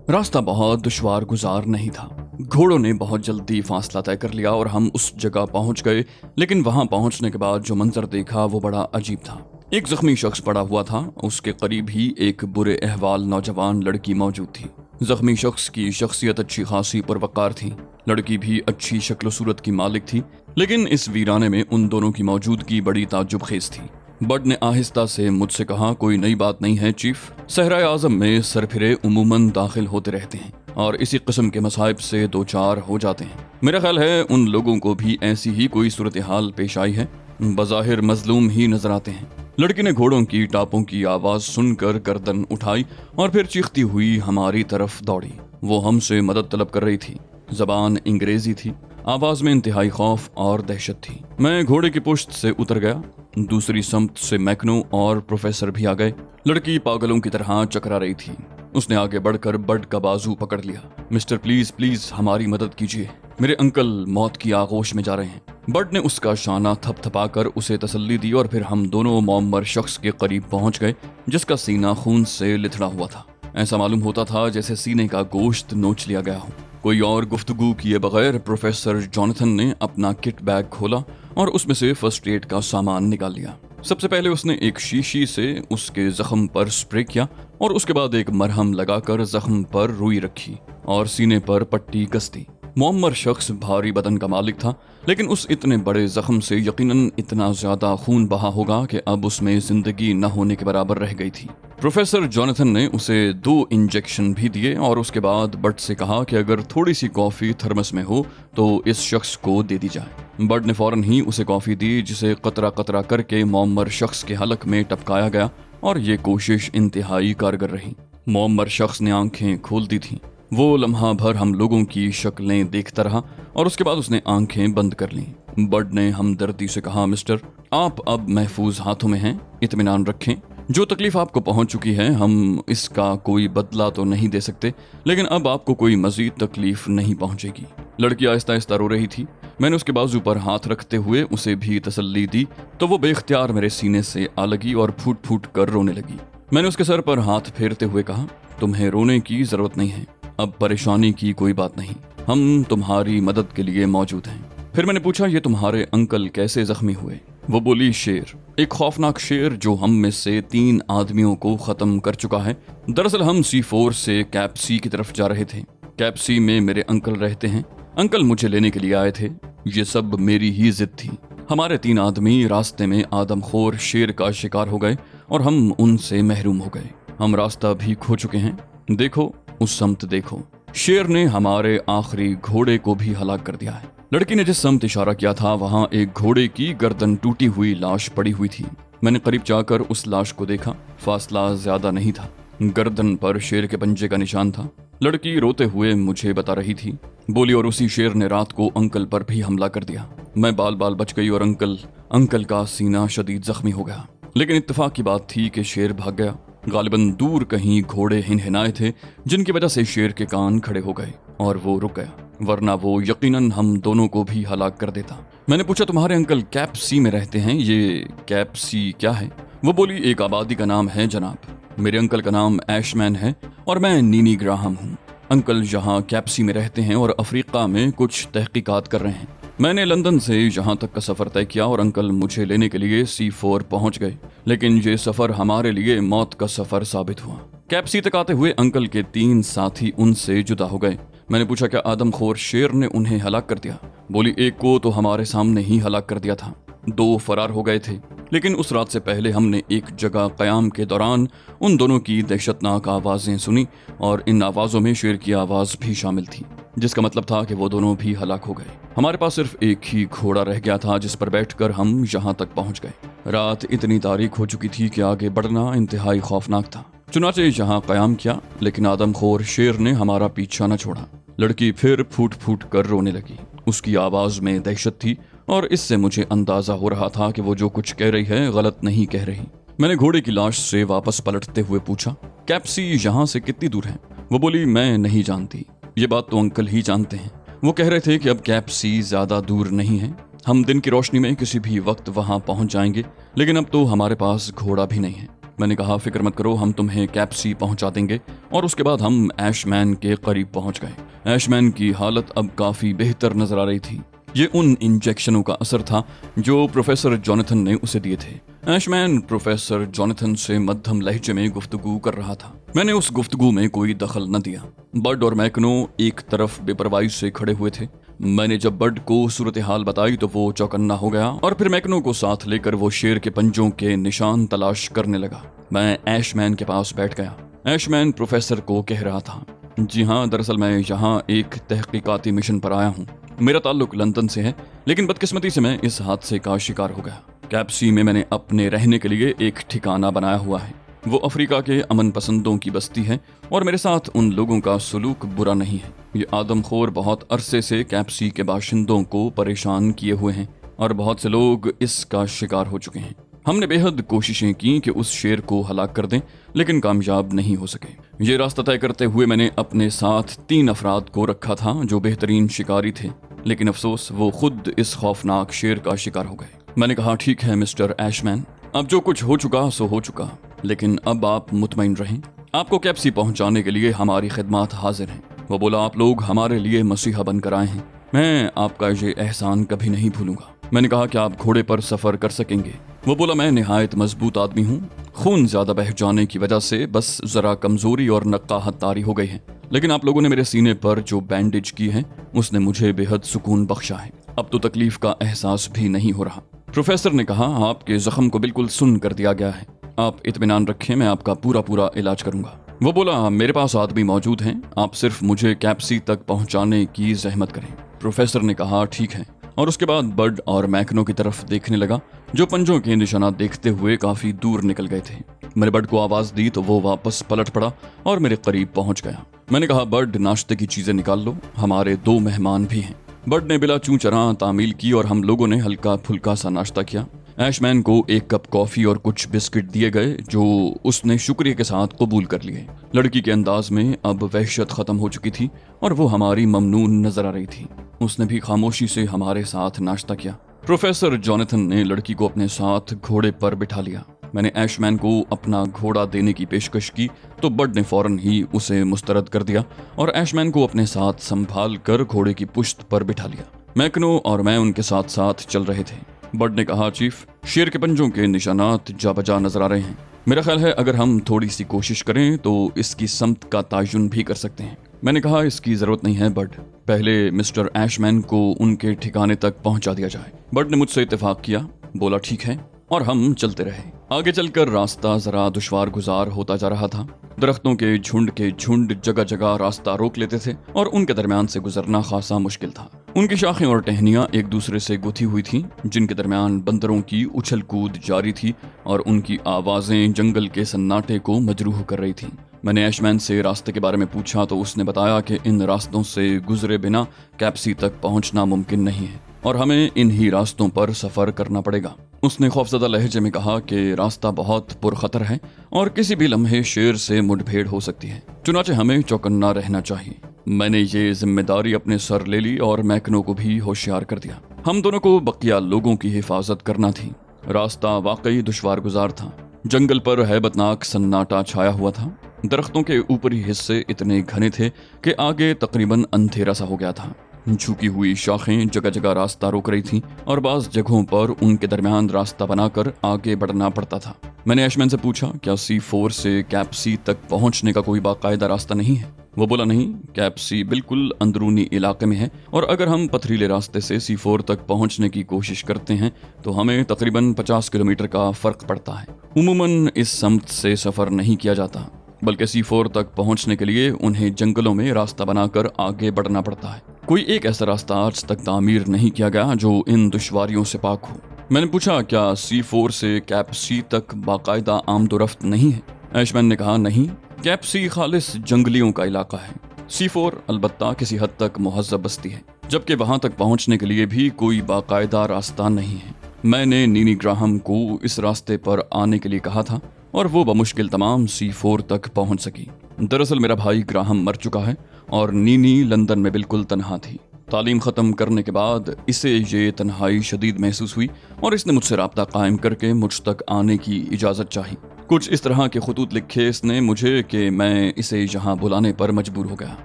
रास्ता बहुत दुश्वार गुजार नहीं था। घोड़ों ने बहुत जल्दी फासला तय कर लिया और हम उस जगह पहुंच गए, लेकिन वहां पहुंचने के बाद जो मंजर देखा वो बड़ा अजीब था। एक जख्मी शख्स पड़ा हुआ था, उसके करीब ही एक बुरे अहवाल नौजवान लड़की मौजूद थी। जख्मी शख्स की शख्सियत अच्छी खासी पुरवकार थी, लड़की भी अच्छी शक्ल सूरत की मालिक थी, लेकिन इस वीराने में उन दोनों की मौजूदगी बड़ी ताज्जुब खेज थी। बर्ड ने आहिस्ता से मुझसे कहा, कोई नई बात नहीं है चीफ, सहराए आजम में सरफिरे उमूमन दाखिल होते रहते हैं और इसी किस्म के मसाइब से दो चार हो जाते हैं। मेरा ख्याल है उन लोगों को भी ऐसी ही कोई सूरत हाल पेश आई है, बज़ाहिर मजलूम ही नजर आते हैं। लड़की ने घोड़ों की टापों की आवाज सुनकर गर्दन उठाई और फिर चीखती हुई हमारी तरफ दौड़ी। वो हमसे मदद तलब कर रही थी, जबान अंग्रेजी थी, आवाज में इंतहाई खौफ और दहशत थी। मैं घोड़े की पुश्त से उतर गया। दूसरी समत से मैकनो और प्रोफेसर भी आ गए। लड़की पागलों की तरह चकरा रही थी। उसने आगे बढ़कर बर्ड का बाजू पकड़ लिया। मिस्टर प्लीज प्लीज हमारी मदद कीजिए, मेरे अंकल मौत की आगोश में जा रहे हैं। बर्ड ने उसका शाना थपथपाकर उसे तसल्ली दी और फिर हम दोनों मौम्मर शख्स के करीब पहुंच गए, जिसका सीना खून से लिथड़ा हुआ था। ऐसा मालूम होता था जैसे सीने का गोश्त नोच लिया गया हो। कोई और गुफ्तगू किए बगैर प्रोफेसर जॉनथन ने अपना किट बैग खोला और उसमें से फर्स्ट एड का सामान निकाल लिया। सबसे पहले उसने एक शीशी से उसके जख्म पर स्प्रे किया और उसके बाद एक मरहम लगाकर जख्म पर रुई रखी और सीने पर पट्टी कस दी। मुअम्मर शख्स भारी बदन का मालिक था, लेकिन उस इतने बड़े जख्म से यकीनन इतना ज्यादा खून बहा होगा कि अब उसमें जिंदगी न होने के बराबर रह गई थी। प्रोफेसर जॉनथन ने उसे 2 इंजेक्शन भी दिए और उसके बाद बर्ड से कहा कि अगर थोड़ी सी कॉफी थर्मस में हो तो इस शख्स को दे दी जाए। बर्ड ने फौरन ही उसे कॉफी दी, जिसे कतरा कतरा करके मुअम्मर शख्स के हलक में टपकाया गया और ये कोशिश इंतहाई कारगर रही। मुअम्मर शख्स ने आंखें खोल दी थीं। वो लम्हा भर हम लोगों की शक्लें देखता रहा और उसके बाद उसने आंखें बंद कर लीं। बर्ड ने हमदर्दी से कहा, मिस्टर आप अब महफूज हाथों में हैं, इत्मीनान रखें। जो तकलीफ आपको पहुंच चुकी है हम इसका कोई बदला तो नहीं दे सकते, लेकिन अब आपको कोई मजीद तकलीफ नहीं पहुंचेगी। लड़की आहिस्ता आहिस्ता रो रही थी। मैंने उसके बाजू पर हाथ रखते हुए उसे भी तसल्ली दी तो वो बेख्तियार मेरे सीने से आ लगी और फूट फूट कर रोने लगी। मैंने उसके सर पर हाथ फेरते हुए कहा, तुम्हें रोने की जरूरत नहीं है, अब परेशानी की कोई बात नहीं, हम तुम्हारी मदद के लिए मौजूद हैं। फिर मैंने पूछा, ये तुम्हारे अंकल कैसे जख्मी हुए? वो बोली, शेर, एक खौफनाक शेर जो हम में से 3 आदमियों को खत्म कर चुका है। दरअसल हम C4 से कैप सी की तरफ जा रहे थे। कैप सी में मेरे अंकल रहते हैं। अंकल मुझे लेने के लिए आए थे। ये सब मेरी ही जिद थी। हमारे 3 आदमी रास्ते में आदमखोर शेर का शिकार हो गए और हम उनसे महरूम हो गए। हम रास्ता भी खो चुके हैं। देखो उस समत देखो, शेर ने हमारे आखिरी घोड़े को भी हलाक कर दिया है। लड़की ने जिस समत इशारा किया था वहां एक घोड़े की गर्दन टूटी हुई लाश पड़ी हुई थी। मैंने करीब जाकर उस लाश को देखा। फासला ज्यादा नहीं था। गर्दन पर शेर के पंजे का निशान था। लड़की रोते हुए मुझे बता रही थी। बोली, और उसी शेर ने रात को अंकल पर भी हमला कर दिया। मैं बाल बाल बच गई और अंकल का सीना शदीद जख्मी हो गया। लेकिन इत्तेफाक की बात थी कि शेर भाग गया। गालिबन दूर कहीं घोड़े हिनहिनाए थे, जिनकी वजह से शेर के कान खड़े हो गए और वो रुक गया, वरना वो यकीनन हम दोनों को भी हलाक कर देता। मैंने पूछा, तुम्हारे अंकल कैप सी में रहते हैं, ये कैप सी क्या है? वो बोली, एक आबादी का नाम है जनाब। मेरे अंकल का नाम ऐशमैन है और मैं नीनी ग्राहम हूँ। अंकल यहाँ कैप सी में रहते हैं और अफ्रीका में कुछ तहकीकात कर रहे हैं। मैंने लंदन से यहाँ तक का सफर तय किया और अंकल मुझे लेने के लिए C4 पहुंच गए, लेकिन ये सफर हमारे लिए मौत का सफर साबित हुआ। कैप सी तक आते हुए अंकल के 3 साथी उनसे जुदा हो गए। मैंने पूछा, क्या आदमखोर शेर ने उन्हें हलाक कर दिया? बोली, एक को तो हमारे सामने ही हलाक कर दिया था, 2 फरार हो गए थे। लेकिन उस रात से पहले हमने एक जगह कयाम के दौरान उन दोनों की दहशतनाक आवाजें सुनी और इन आवाजों में शेर की आवाज भी शामिल थी, जिसका मतलब था कि वो दोनों भी हलाक हो गए। हमारे पास सिर्फ एक ही घोड़ा रह गया था जिस पर बैठकर हम यहाँ तक पहुँच गए। रात इतनी तारीक हो चुकी थी कि आगे बढ़ना इंतहाई खौफनाक था। चुनाचे यहाँ कयाम किया, लेकिन आदमखोर शेर ने हमारा पीछा न छोड़ा। लड़की फिर फूट फूट कर रोने लगी। उसकी आवाज में दहशत थी और इससे मुझे अंदाजा हो रहा था कि वो जो कुछ कह रही है गलत नहीं कह रही। मैंने घोड़े की लाश से वापस पलटते हुए पूछा, कैप सी यहाँ से कितनी दूर है? वो बोली, मैं नहीं जानती, ये बात तो अंकल ही जानते हैं। वो कह रहे थे कि अब कैप सी ज्यादा दूर नहीं है, हम दिन की रोशनी में किसी भी वक्त वहां पहुंच जाएंगे, लेकिन अब तो हमारे पास घोड़ा भी नहीं है। میں نے کہا فکر مت کرو، ہم تمہیں کیپسی پہنچا دیں گے، اور اس کے بعد ہم ایش مین کے قریب پہنچ گئے۔ ایش مین کی حالت اب کافی بہتر نظر آ رہی تھی۔ یہ ان انجیکشنوں کا اثر تھا جو پروفیسر جوناتھن نے اسے دیے تھے۔ ایش مین پروفیسر جوناتھن سے مدھم لہجے میں گفتگو کر رہا تھا۔ میں نے اس گفتگو میں کوئی دخل نہ دیا۔ بڈ اور میکنو ایک طرف بے پرواہی سے کھڑے ہوئے تھے۔ میں نے جب بڈ کو صورتحال بتائی تو وہ چوکنا ہو گیا، اور پھر میکنو کو ساتھ لے کر وہ شیر کے پنجوں کے نشان تلاش کرنے لگا۔ میں ایش مین کے پاس بیٹھ گیا۔ ایش مین پروفیسر کو کہہ رہا تھا، جی ہاں، دراصل میں یہاں ایک تحقیقاتی مشن پر آیا ہوں۔ میرا تعلق لندن سے ہے، لیکن بدقسمتی سے میں اس حادثے کا شکار ہو گیا۔ کیپسی میں نے اپنے رہنے کے لیے ایک ٹھکانہ بنایا ہوا ہے۔ وہ افریقہ کے امن پسندوں کی بستی ہے، اور میرے ساتھ ان لوگوں کا سلوک برا نہیں ہے۔ یہ آدم خور بہت عرصے سے کیپسی کے باشندوں کو پریشان کیے ہوئے ہیں، اور بہت سے لوگ اس کا شکار ہو چکے ہیں۔ ہم نے بے حد کوششیں کی کہ اس شیر کو ہلاک کر دیں، لیکن کامیاب نہیں ہو سکے۔ یہ راستہ طے کرتے ہوئے میں نے اپنے ساتھ 3 افراد کو رکھا تھا جو بہترین شکاری تھے، لیکن افسوس وہ خود اس خوفناک شیر کا شکار ہو گئے۔ میں نے کہا ٹھیک ہے مسٹر ایش مین، اب جو کچھ ہو چکا سو ہو چکا، لیکن اب آپ مطمئن رہیں، آپ کو کیپسی پہنچانے کے لیے ہماری خدمات حاضر ہیں۔ وہ بولا آپ لوگ ہمارے لیے مسیحا بن کر آئے ہیں، میں آپ کا یہ احسان کبھی نہیں بھولوں گا۔ میں نے کہا کہ آپ گھوڑے پر سفر کر سکیں گے؟ وہ بولا میں نہایت مضبوط آدمی ہوں، خون زیادہ بہہ جانے کی وجہ سے بس ذرا کمزوری اور نقاہت طاری ہو گئی ہے، لیکن آپ لوگوں نے میرے سینے پر جو بینڈیج کی ہے اس نے مجھے بے حد سکون بخشا ہے، اب تو تکلیف کا احساس بھی نہیں ہو رہا۔ پروفیسر نے کہا آپ کے زخم کو بالکل سن کر دیا گیا ہے، آپ اطمینان رکھیں، میں آپ کا پورا علاج کروں گا۔ وہ بولا میرے پاس آدمی موجود ہیں، آپ صرف مجھے کیپسی تک پہنچانے کی زحمت کریں۔ پروفیسر نے کہا ٹھیک ہے، اور اس کے بعد بڈ اور میکنو کی طرف دیکھنے لگا جو پنجوں کے نشانات دیکھتے ہوئے کافی دور نکل گئے تھے۔ میں نے بڈ کو آواز دی تو وہ واپس پلٹ پڑا اور میرے قریب پہنچ گیا۔ میں نے کہا بڈ ناشتے کی چیزیں نکال لو، ہمارے 2 مہمان بھی ہیں۔ بڈ نے بلا چوں چراں تعمیل کی اور ہم لوگوں نے ہلکا پھلکا سا ناشتہ کیا۔ ایش مین کو 1 کپ کافی اور کچھ بسکٹ دیے گئے جو اس نے شکریہ کے ساتھ قبول کر لیے۔ لڑکی کے انداز میں اب وحشت ختم ہو چکی تھی اور وہ ہماری ممنون نظر آ رہی تھی۔ اس نے بھی خاموشی سے ہمارے ساتھ ناشتہ کیا۔ پروفیسر جوناتھن نے لڑکی کو اپنے ساتھ گھوڑے پر بٹھا لیا۔ میں نے ایش مین کو اپنا گھوڑا دینے کی پیشکش کی تو بڈ نے فوراً ہی اسے مسترد کر دیا اور ایش مین کو اپنے ساتھ سنبھال کر گھوڑے کی پشت پر بٹھا لیا۔ میکنو اور میں ان کے ساتھ ساتھ چل رہے تھے۔ بڈ نے کہا چیف، شیر کے پنجوں کے نشانات جا بجا نظر آ رہے ہیں، میرا خیال ہے اگر ہم تھوڑی سی کوشش کریں تو اس کی سمت کا تعین بھی کر سکتے ہیں۔ میں نے کہا اس کی ضرورت نہیں ہے بڈ، پہلے مسٹر ایش مین کو ان کے ٹھکانے تک پہنچا دیا جائے۔ بڈ نے مجھ سے اتفاق کیا، بولا ٹھیک ہے، اور ہم چلتے رہے۔ آگے چل کر راستہ ذرا دشوار گزار ہوتا جا رہا تھا۔ درختوں کے جھنڈ جگہ جگہ راستہ روک لیتے تھے اور ان کے درمیان سے گزرنا خاصا مشکل تھا۔ ان کی شاخیں اور ٹہنیاں ایک دوسرے سے گتھی ہوئی تھیں، جن کے درمیان بندروں کی اچھل کود جاری تھی اور ان کی آوازیں جنگل کے سناٹے کو مجروح کر رہی تھیں۔ میں نے ایش مین سے راستے کے بارے میں پوچھا تو اس نے بتایا کہ ان راستوں سے گزرے بنا کیپسی تک پہنچنا ممکن نہیں ہے اور ہمیں انہی راستوں پر سفر کرنا پڑے گا۔ اس نے خوفزدہ لہجے میں کہا کہ راستہ بہت پرخطر ہے اور کسی بھی لمحے شیر سے مڈ بھیڑ ہو سکتی ہے، چنانچہ ہمیں چوکنا رہنا چاہیے۔ میں نے یہ ذمہ داری اپنے سر لے لی اور میکنو کو بھی ہوشیار کر دیا۔ ہم دونوں کو بقیہ لوگوں کی حفاظت کرنا تھی۔ راستہ واقعی دشوار گزار تھا۔ جنگل پر ہیبت ناک سناٹا چھایا ہوا تھا۔ درختوں کے اوپری حصے اتنے گھنے تھے کہ آگے تقریباً اندھیرا سا ہو گیا تھا۔ جھکی ہوئی شاخیں جگہ جگہ راستہ روک رہی تھیں اور بعض جگہوں پر ان کے درمیان راستہ بنا کر آگے بڑھنا پڑتا تھا۔ میں نے ایش مین سے پوچھا کیا C4 سے کیپسی تک پہنچنے کا کوئی باقاعدہ راستہ نہیں ہے؟ وہ بولا نہیں، کیپسی بالکل اندرونی علاقے میں ہے اور اگر ہم پتھریلے راستے سے C4 تک پہنچنے کی کوشش کرتے ہیں تو ہمیں تقریباً 50 کلومیٹر کا فرق پڑتا ہے۔ عموماً اس سمت سے سفر نہیں کیا جاتا، بلکہ C4 تک پہنچنے کے لیے انہیں جنگلوں میں راستہ بنا کر آگے بڑھنا پڑتا ہے۔ کوئی ایک ایسا راستہ آج تک تعمیر نہیں کیا گیا جو ان دشواریوں سے پاک ہو۔ میں نے پوچھا کیا C4 سے کیپسی تک باقاعدہ آمد و رفت نہیں ہے؟ ایش مین نے کہا نہیں، کیپسی خالص جنگلیوں کا علاقہ ہے۔ C4 البتہ کسی حد تک مہذب بستی ہے، جبکہ وہاں تک پہنچنے کے لیے بھی کوئی باقاعدہ راستہ نہیں ہے۔ میں نے نینی گراہم کو اس راستے پر آنے کے لیے کہا تھا اور وہ بمشکل تمام C4 تک پہنچ سکی۔ دراصل میرا بھائی گراہم مر چکا ہے اور نینی لندن میں بالکل تنہا تھی۔ تعلیم ختم کرنے کے بعد اسے یہ تنہائی شدید محسوس ہوئی اور اس نے مجھ سے رابطہ قائم کر کے مجھ تک آنے کی اجازت چاہی۔ कुछ इस तरह के खतूत लिखे इसने मुझे कि मैं इसे यहाँ बुलाने पर मजबूर हो गया।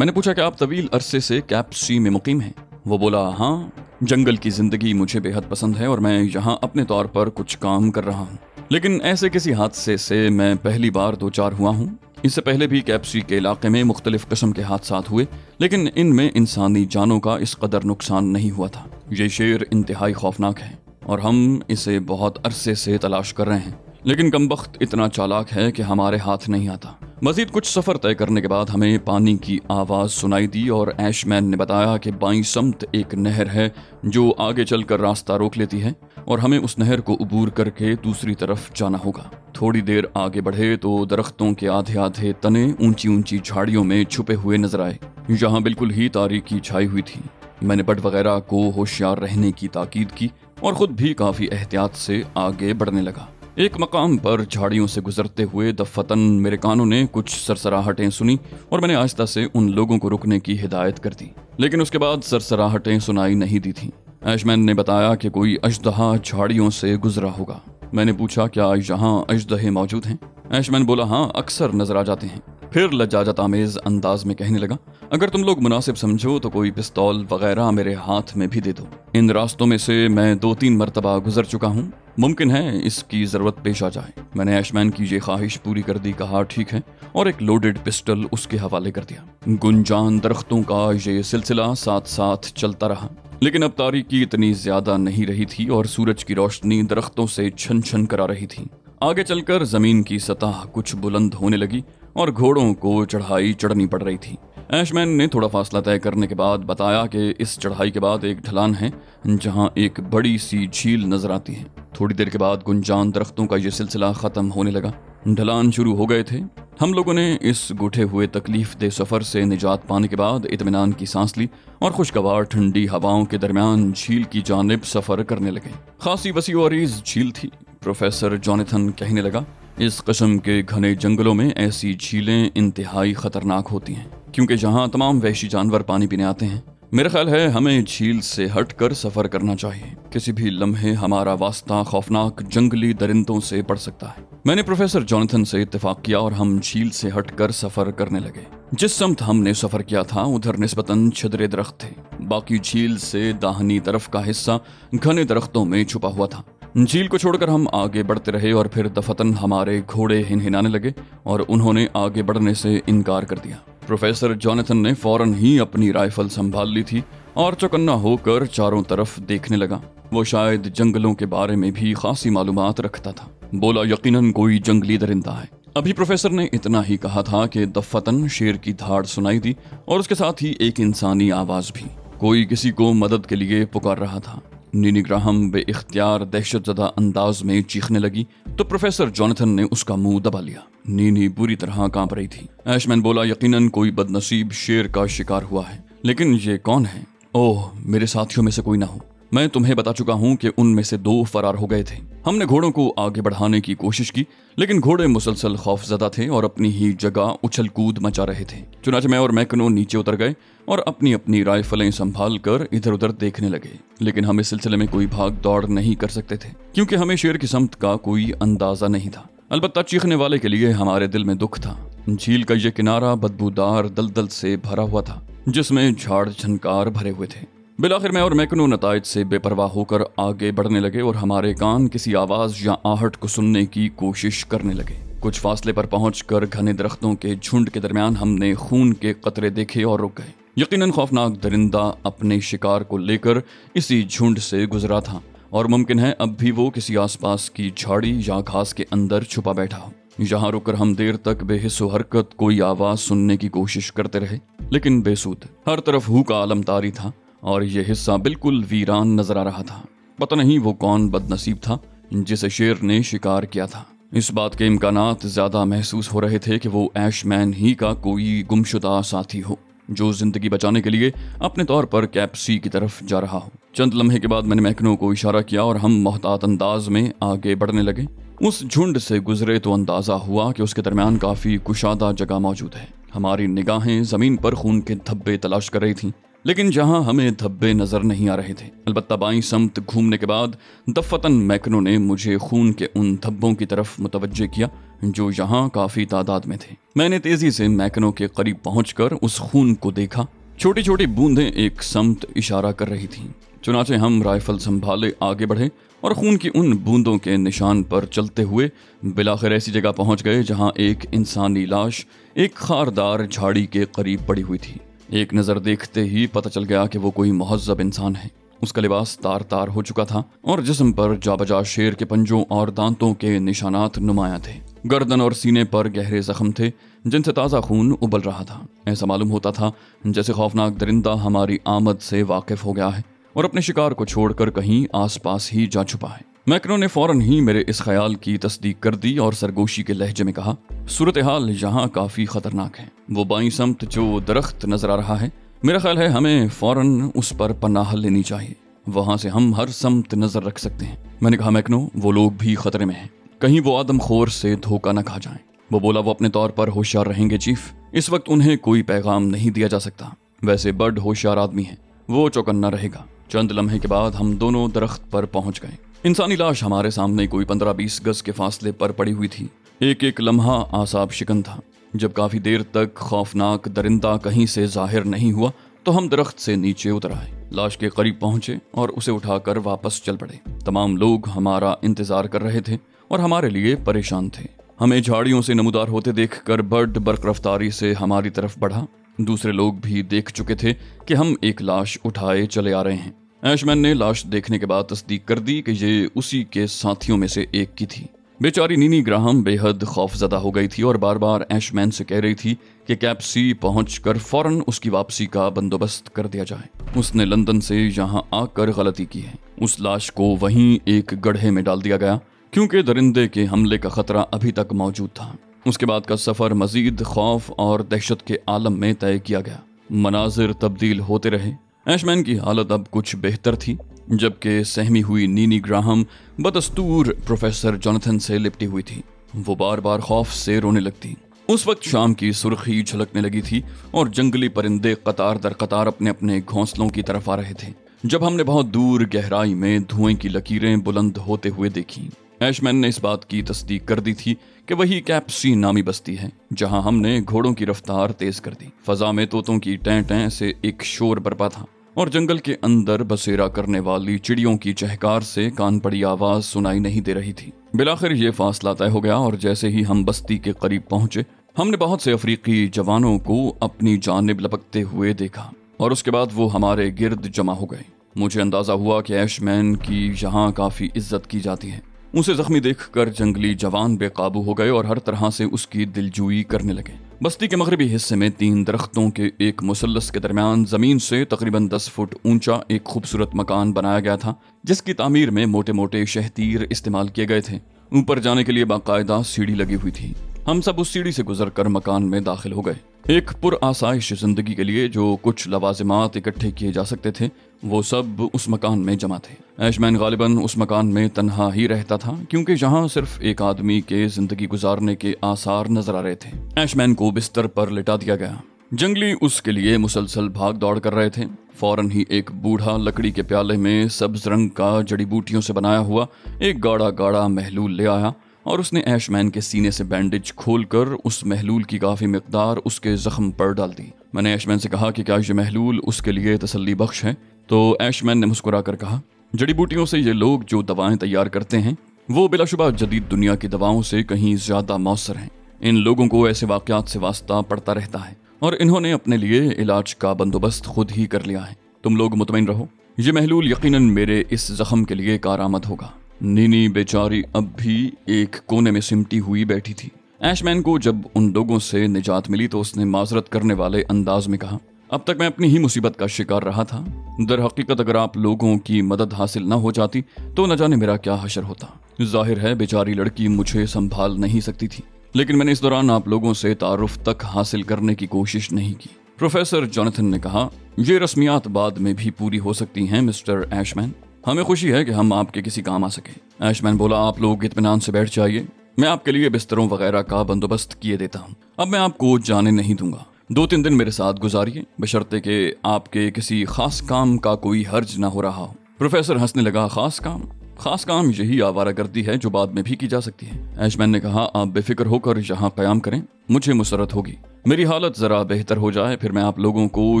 मैंने पूछा कि आप तवील अरसे से कैप सी में मुकीम हैं? वो बोला, हाँ, जंगल की जिंदगी मुझे बेहद पसंद है और मैं यहाँ अपने तौर पर कुछ काम कर रहा हूँ, लेकिन ऐसे किसी हादसे से मैं पहली बार दो चार हुआ हूँ। इससे पहले भी कैप सी के इलाके में मुख्तलिफ किस्म के हादसात हुए, लेकिन इनमें इंसानी जानों का इस कदर नुकसान नहीं हुआ था। ये शेर इंतहाई खौफनाक है और हम इसे बहुत अरसे से तलाश कर रहे हैं, लेकिन कमबख्त इतना चालाक है कि हमारे हाथ नहीं आता। मजीद कुछ सफ़र तय करने के बाद हमें पानी की आवाज़ सुनाई दी और ऐशमैन ने बताया कि बाईं समत एक नहर है जो आगे चलकर रास्ता रोक लेती है और हमें उस नहर को उबूर करके दूसरी तरफ जाना होगा। थोड़ी देर आगे बढ़े तो दरख्तों के आधे आधे तने ऊंची ऊंची झाड़ियों में छुपे हुए नजर आए। यहाँ बिल्कुल ही तारीकी छाई हुई थी। मैंने बट वगैरह को होशियार रहने की ताकीद की और खुद भी काफ़ी एहतियात से आगे बढ़ने लगा। एक मकाम पर झाड़ियों से गुजरते हुए दफतन मेरे कानों ने कुछ सरसराहटें सुनी और मैंने आहिस्ता से उन लोगों को रुकने की हिदायत कर दी, लेकिन उसके बाद सरसराहटें सुनाई नहीं दी थीं। ऐशमैन ने बताया कि कोई अजदहा झाड़ियों से गुजरा होगा। मैंने पूछा, क्या यहाँ अजदहे मौजूद हैं? ऐशमैन बोला, हाँ, अक्सर नजर आ जाते हैं। फिर लज्जाजत आमेज अंदाज में कहने लगा, अगर तुम लोग मुनासिब समझो तो कोई पिस्तौल वगैरह मेरे हाथ में भी दे दो। इन रास्तों में से मैं 2-3 मरतबा गुजर चुका हूँ, मुमकिन है इसकी जरूरत पेश आ जाए। मैंने ऐशमैन की ये ख्वाहिश पूरी कर दी, कहा ठीक है, और एक लोडेड पिस्टल उसके हवाले कर दिया। गुंजान दरख्तों का ये सिलसिला साथ साथ चलता रहा, लेकिन अब तारीकी इतनी ज्यादा नहीं रही थी और सूरज की रोशनी दरख्तों से छन छन करा रही थी। आगे चलकर जमीन की सतह कुछ बुलंद होने लगी और घोड़ों को चढ़ाई चढ़नी पड़ रही थी। ऐशमैन ने थोड़ा फासला तय करने के बाद बताया कि इस चढ़ाई के बाद एक ढलान है जहां एक बड़ी सी झील नजर आती है। थोड़ी देर के बाद गुंजान दरख्तों का यह सिलसिला खत्म होने लगा। ढलान शुरू हो गए थे। हम लोगों ने इस गुठे हुए तकलीफ दे सफर से निजात पाने के बाद इत्मीनान की सांस ली और खुशगवार ठंडी हवाओं के दरमियान झील की जानिब सफर करने लगे। खासी वसी और अरीज झील थी। प्रोफेसर जॉनथन कहने लगा, इस किस्म के घने जंगलों में ऐसी झीलें इंतहाई खतरनाक होती हैं क्योंकि जहाँ तमाम वहशी जानवर पानी पीने आते हैं। मेरा ख्याल है हमें झील से हटकर सफर करना चाहिए। किसी भी लम्हे हमारा वास्ता खौफनाक जंगली दरिंदों से पड़ सकता है। मैंने प्रोफेसर जॉनथन से इत्तेफाक किया और हम झील से हटकर सफर करने लगे। जिस समत हमने सफर किया था उधर निस्बतन छिदरे दरख्त थे। बाकी झील से दाहिनी तरफ का हिस्सा घने दरख्तों में छुपा हुआ था। झील को छोड़कर हम आगे बढ़ते रहे और फिर दफतन हमारे घोड़े हिनहिनाने लगे और उन्होंने आगे बढ़ने से इनकार कर दिया। प्रोफेसर जॉनथन ने फौरन ही अपनी राइफल संभाल ली थी और चौकन्ना होकर चारों तरफ देखने लगा। वो शायद जंगलों के बारे में भी खासी मालूमात रखता था। बोला, यकीनन कोई जंगली दरिंदा है। अभी प्रोफेसर ने इतना ही कहा था कि दफतन शेर की धाड़ सुनाई दी और उसके साथ ही एक इंसानी आवाज भी। कोई किसी को मदद के लिए पुकार रहा था। नीनी ग्राहम बे इख्तियार दहशतजदा अंदाज में चीखने लगी तो प्रोफेसर जॉनथन ने उसका मुंह दबा लिया। नीनी बुरी तरह कांप रही थी। ऐशमैन बोला, यकीनन कोई बदनसीब शेर का शिकार हुआ है, लेकिन ये कौन है? ओह, मेरे साथियों में से कोई ना हो। मैं तुम्हें बता चुका हूं कि उनमें से 2 फरार हो गए थे। हमने घोड़ों को आगे बढ़ाने की कोशिश की, लेकिन घोड़े मुसलसल खौफजदा थे और अपनी ही जगह उछल कूद मचा रहे थे। चुनांचे मैं और मैकनो नीचे उतर गए और अपनी अपनी राइफलें संभाल कर इधर उधर देखने लगे, लेकिन हम इस सिलसिले में कोई भाग दौड़ नहीं कर सकते थे क्योंकि हमें शेर की समत का कोई अंदाजा नहीं था। अलबत्ता चीखने वाले के लिए हमारे दिल में दुख था। झील का यह किनारा बदबूदार दलदल से भरा हुआ था जिसमें झाड़ झनकार भरे हुए थे। बिलाखिर मैं और मैकनो नताइज से बेपरवाह होकर आगे बढ़ने लगे और हमारे कान किसी आवाज या आहट को सुनने की कोशिश करने लगे। कुछ फासले पर पहुंचकर घने दरख्तों के झुंड के दरमियान हमने खून के कतरे देखे और रुक गए। यकीनन खौफनाक दरिंदा अपने शिकार को लेकर इसी झुंड से गुजरा था और मुमकिन है अब भी वो किसी आसपास की झाड़ी या घास के अंदर छुपा बैठा हो। यहाँ रुककर हम देर तक बेहिस्सो हरकत कोई आवाज सुनने की कोशिश करते रहे, लेकिन बेसूद। हर तरफ हू का आलम तारी था और यह हिस्सा बिल्कुल वीरान नजर आ रहा था। पता नहीं वो कौन बदनसीब था जिसे शेर ने शिकार किया था। इस बात के इम्कानात ज्यादा महसूस हो रहे थे कि वो ऐशमैन ही का कोई गुमशुदा साथी हो जो जिंदगी बचाने के लिए अपने तौर पर कैप सी की तरफ जा रहा हो। चंद लम्हे के बाद मैंने मैकनो को इशारा किया और हम मोहतात अंदाज में आगे बढ़ने लगे। उस झुंड से गुजरे तो अंदाजा हुआ कि उसके दरमियान काफी कुशादा जगह मौजूद है। हमारी निगाहें जमीन पर खून के धब्बे तलाश कर रही थीं, लेकिन जहां हमें धब्बे नजर नहीं आ रहे थे। अलबत्ता बाईं समत घूमने के बाद दफतन मैकनो ने मुझे खून के उन धब्बों की तरफ मुतवज्जे किया جو یہاں کافی تعداد میں تھے۔ میں نے تیزی سے میکنو کے قریب پہنچ کر اس خون کو دیکھا۔ چھوٹی چھوٹی بوندیں ایک سمت اشارہ کر رہی تھیں۔ چنانچہ ہم رائفل سنبھالے آگے بڑھے اور خون کی ان بوندوں کے نشان پر چلتے ہوئے بلاخر ایسی جگہ پہنچ گئے جہاں ایک انسانی لاش ایک خاردار جھاڑی کے قریب پڑی ہوئی تھی۔ ایک نظر دیکھتے ہی پتہ چل گیا کہ وہ کوئی مہذب انسان ہے۔ اس کا لباس تار تار ہو چکا تھا اور جسم پر جا بجا شیر کے پنجوں اور دانتوں کے نشانات نمایاں تھے۔ گردن اور سینے پر گہرے زخم تھے جن سے تازہ خون ابل رہا تھا۔ ایسا معلوم ہوتا تھا جیسے خوفناک درندہ ہماری آمد سے واقف ہو گیا ہے اور اپنے شکار کو چھوڑ کر کہیں آس پاس ہی جا چھپا ہے۔ میکنو نے فوراً ہی میرے اس خیال کی تصدیق کر دی اور سرگوشی کے لہجے میں کہا، صورتحال یہاں کافی خطرناک ہے۔ وہ بائیں سمت جو درخت نظر آ رہا ہے، میرا خیال ہے ہمیں فوراً اس پر پناہ لینی چاہیے۔ وہاں سے ہم ہر سمت نظر رکھ سکتے ہیں۔ میں نے کہا، میکنو، وہ لوگ بھی خطرے میں ہیں، کہیں وہ آدم خور سے دھوکہ نہ کھا جائیں۔ وہ بولا، وہ اپنے طور پر ہوشیار رہیں گے چیف، اس وقت انہیں کوئی پیغام نہیں دیا جا سکتا۔ ویسے بڑ ہوشیار آدمی ہے، وہ چوکنا رہے گا۔ چند لمحے کے بعد ہم دونوں درخت پر پہنچ گئے۔ انسانی لاش ہمارے سامنے کوئی 15-20 گز کے فاصلے پر پڑی ہوئی تھی۔ ایک ایک لمحہ اعصاب شکن تھا۔ جب کافی دیر تک خوفناک درندہ کہیں سے ظاہر نہیں ہوا تو ہم درخت سے نیچے اتر آئے، لاش کے قریب پہنچے اور اسے اٹھا کر واپس چل پڑے۔ تمام لوگ ہمارا انتظار کر رہے تھے اور ہمارے لیے پریشان تھے۔ ہمیں جھاڑیوں سے نمودار ہوتے دیکھ کر برڈ برق رفتاری سے ہماری طرف بڑھا۔ دوسرے لوگ بھی دیکھ چکے تھے کہ ہم ایک لاش اٹھائے چلے آ رہے ہیں۔ ایش مین نے لاش دیکھنے کے بعد تصدیق کر دی کہ یہ اسی کے ساتھیوں میں سے ایک کی تھی۔ بیچاری نینی گراہم بے حد خوف زدہ ہو گئی تھی اور بار بار ایش مین سے کہہ رہی تھی کہ کیپ سی پہنچ کر فوراً اس کی واپسی کا بندوبست کر دیا جائے۔ اس نے لندن سے یہاں آ کر غلطی کی ہے۔ اس لاش کو وہیں ایک گڑھے میں ڈال دیا گیا کیونکہ درندے کے حملے کا خطرہ ابھی تک موجود تھا۔ اس کے بعد کا سفر مزید خوف اور دہشت کے عالم میں طے کیا گیا۔ مناظر تبدیل ہوتے رہے۔ ایش مین کی حالت اب کچھ بہتر تھی، جبکہ سہمی ہوئی نینی گراہم بدستور پروفیسر جوناتھن سے لپٹی ہوئی تھی۔ وہ بار بار خوف سے رونے لگتی۔ اس وقت شام کی سرخی جھلکنے لگی تھی اور جنگلی پرندے قطار در قطار اپنے اپنے گھونسلوں کی طرف آ رہے تھے۔ جب ہم نے بہت دور گہرائی میں دھوئیں کی لکیریں بلند ہوتے ہوئے دیکھیں، ایش مین نے اس بات کی تصدیق کر دی تھی کہ وہی کیپ سی نامی بستی ہے جہاں ہم نے گھوڑوں کی رفتار تیز کر دی۔ فضا میں طوطوں کی ٹیں ٹیں سے ایک شور برپا تھا اور جنگل کے اندر بسیرا کرنے والی چڑیوں کی چہکار سے کان پڑی آواز سنائی نہیں دے رہی تھی۔ بلاخر یہ فاصلہ طے ہو گیا اور جیسے ہی ہم بستی کے قریب پہنچے، ہم نے بہت سے افریقی جوانوں کو اپنی جانب لپکتے ہوئے دیکھا اور اس کے بعد وہ ہمارے گرد جمع ہو گئے۔ مجھے اندازہ ہوا کہ ایش مین کی یہاں کافی عزت کی جاتی ہے۔ اسے زخمی دیکھ کر جنگلی جوان بے قابو ہو گئے اور ہر طرح سے اس کی دلجوئی کرنے لگے۔ بستی کے مغربی حصے میں 3 درختوں کے ایک مثلث کے درمیان زمین سے تقریباً 10 فٹ اونچا ایک خوبصورت مکان بنایا گیا تھا جس کی تعمیر میں موٹے موٹے شہتیر استعمال کیے گئے تھے۔ اوپر جانے کے لیے باقاعدہ سیڑھی لگی ہوئی تھی۔ ہم سب اس سیڑھی سے گزر کر مکان میں داخل ہو گئے۔ ایک پر آسائش زندگی کے لیے جو کچھ لوازمات اکٹھے کیے جا سکتے تھے وہ سب اس مکان میں جمع تھے۔ ایش مین غالباً اس مکان میں تنہا ہی رہتا تھا کیونکہ یہاں صرف ایک آدمی کے زندگی گزارنے کے آثار نظر آ رہے تھے۔ ایش مین کو بستر پر لٹا دیا گیا۔ جنگلی اس کے لیے مسلسل بھاگ دوڑ کر رہے تھے۔ فوراً ہی ایک بوڑھا لکڑی کے پیالے میں سبز رنگ کا جڑی بوٹیوں سے بنایا ہوا ایک گاڑا گاڑا محلول لے آیا اور اس نے ایش مین کے سینے سے بینڈیج کھول کر اس محلول کی کافی مقدار اس کے زخم پر ڈال دی۔ میں نے ایش مین سے کہا کہ کیا یہ محلول اس کے لیے تسلی بخش ہے؟ تو ایش مین نے مسکرا کر کہا، جڑی بوٹیوں سے یہ لوگ جو دوائیں تیار کرتے ہیں وہ بلا شبہ جدید دنیا کی دواؤں سے کہیں زیادہ مؤثر ہیں۔ ان لوگوں کو ایسے واقعات سے واسطہ پڑتا رہتا ہے اور انہوں نے اپنے لیے علاج کا بندوبست خود ہی کر لیا ہے۔ تم لوگ مطمئن رہو، یہ محلول یقیناً میرے اس زخم کے لیے کارآمد ہوگا۔ نینی بیچاری اب بھی ایک کونے میں سمٹی ہوئی بیٹھی تھی۔ ایش مین کو جب ان لوگوں سے نجات ملی تو اس نے معذرت کرنے والے انداز میں کہا، اب تک میں اپنی ہی مصیبت کا شکار رہا تھا۔ در حقیقت اگر آپ لوگوں کی مدد حاصل نہ ہو جاتی تو نہ جانے میرا کیا حشر ہوتا۔ ظاہر ہے بیچاری لڑکی مجھے سنبھال نہیں سکتی تھی، لیکن میں نے اس دوران آپ لوگوں سے تعارف تک حاصل کرنے کی کوشش نہیں کی۔ پروفیسر جوناتھن نے کہا، یہ رسمیات بعد میں بھی پوری ہو سکتی ہیں مسٹر ایش مین، ہمیں خوشی ہے کہ ہم آپ کے کسی کام آ سکے۔ ایش مین بولا، آپ لوگ اطمینان سے بیٹھ جائیے، میں آپ کے لیے بستروں وغیرہ کا بندوبست کیے دیتا ہوں۔ اب میں آپ کو جانے نہیں دوں گا، 2-3 دن میرے ساتھ گزاریے، بشرطے کہ آپ کے کسی خاص کام کا کوئی حرج نہ ہو رہا ہو۔ پروفیسر ہنسنے لگا، خاص کام؟ खास काम यही आवारागर्दी है जो बाद में भी की जा सकती है। ऐशमैन ने कहा, आप बेफिक्र होकर यहाँ कयाम करें, मुझे मुसरत होगी। मेरी हालत जरा बेहतर हो जाए फिर मैं आप लोगों को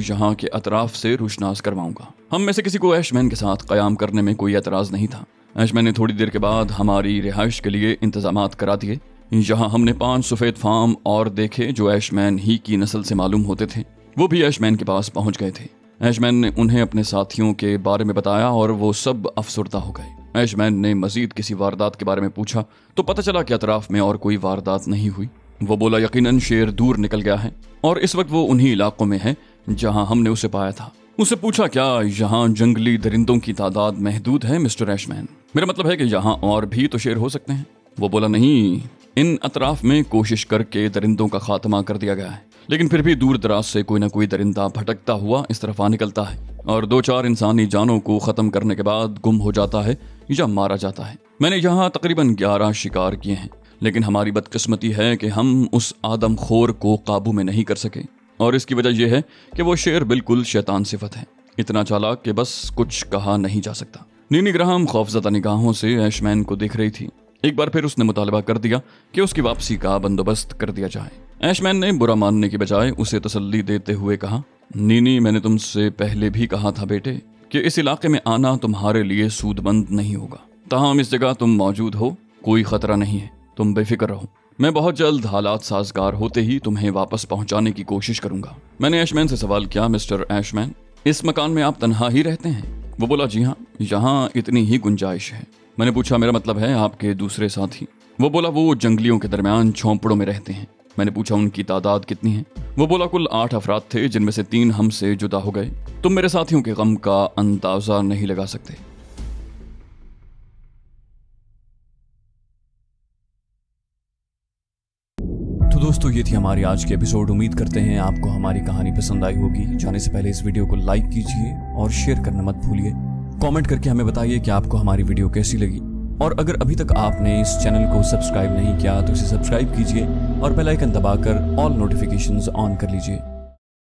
यहाँ के अतराफ से रुशनास करवाऊंगा। हम में से किसी को ऐशमैन के साथ कयाम करने में कोई एतराज नहीं था। ऐशमैन ने थोड़ी देर के बाद हमारी रिहाइश के लिए इंतजामात करा दिए। यहाँ हमने 5 सफेद फार्म और देखे जो ऐशमैन ही की नस्ल से मालूम होते थे। वो भी ऐशमैन के पास पहुंच गए थे। ऐशमैन ने उन्हें अपने साथियों के बारे में बताया और वो सब अफसरदा हो गए। ऐशमैन ने मजीद किसी वारदात के बारे में पूछा तो पता चला कि अतराफ में और कोई वारदात नहीं हुई। वो बोला, यकीनन शेर दूर निकल गया है और इस वक्त वो उन्हीं इलाकों में है जहां हमने उसे पाया था। उसे पूछा, क्या यहाँ जंगली दरिंदों की तादाद महदूद है मिस्टर ऐशमैन? मेरा मतलब है कि यहाँ और भी तो शेर हो सकते हैं। वो बोला, नहीं, इन अतराफ में कोशिश करके दरिंदों का खात्मा कर दिया गया है, लेकिन फिर भी दूर दराज से कोई ना कोई दरिंदा भटकता हुआ इस तरफ आ निकलता है और 2-4 इंसानी जानों को ख़त्म करने के बाद गुम हो जाता है या मारा जाता है। मैंने यहाँ तकरीबन 11 शिकार किए हैं, लेकिन हमारी बदकिस्मती है कि हम उस आदमखोर को काबू में नहीं कर सके और इसकी वजह यह है कि वो शेर बिल्कुल शैतान सिफत है, इतना चालाक कि बस कुछ कहा नहीं जा सकता। नीनी ग्राहम खौफजदा निगाहों से ऐशमैन को देख रही थी। एक बार फिर उसने मुतालबा कर दिया कि उसकी वापसी का बंदोबस्त कर दिया जाए। ऐशमैन ने बुरा मानने की बजाय उसे तसल्ली देते हुए कहा, नीनी, मैंने तुमसे पहले भी कहा था बेटे कि इस इलाके में आना तुम्हारे लिए सूदबंद नहीं होगा। ताहम इस जगह तुम मौजूद हो, कोई खतरा नहीं है, तुम बेफिक्र रहो। मैं बहुत जल्द हालात साजगार होते ही तुम्हें वापस पहुंचाने की कोशिश करूंगा। मैंने ऐशमैन से सवाल किया, मिस्टर ऐशमैन, इस मकान में आप तन्हा ही रहते हैं? वो बोला, जी हाँ, यहाँ इतनी ही गुंजाइश है। मैंने पूछा, मेरा मतलब है आपके दूसरे साथी? वो बोला, वो जंगलियों के दरमियान झोंपड़ों में रहते हैं। मैंने पूछा, उनकी तादाद कितनी है? वो बोला, कुल 8 अफराद थे, जिनमें से 3 हमसे जुदा हो गए। तुम मेरे साथियों के गम का अंदाजा नहीं लगा सकते। तो दोस्तों, ये थी हमारी आज की एपिसोड। उम्मीद करते हैं आपको हमारी कहानी पसंद आई होगी। जाने से पहले इस वीडियो को लाइक कीजिए और शेयर करना मत भूलिए। कमेंट करके हमें बताइए कि आपको हमारी वीडियो कैसी लगी, और अगर अभी तक आपने इस चैनल को सब्सक्राइब नहीं किया तो इसे सब्सक्राइब कीजिए और बेल आइकन दबाकर ऑल नोटिफिकेशंस ऑन कर लीजिए।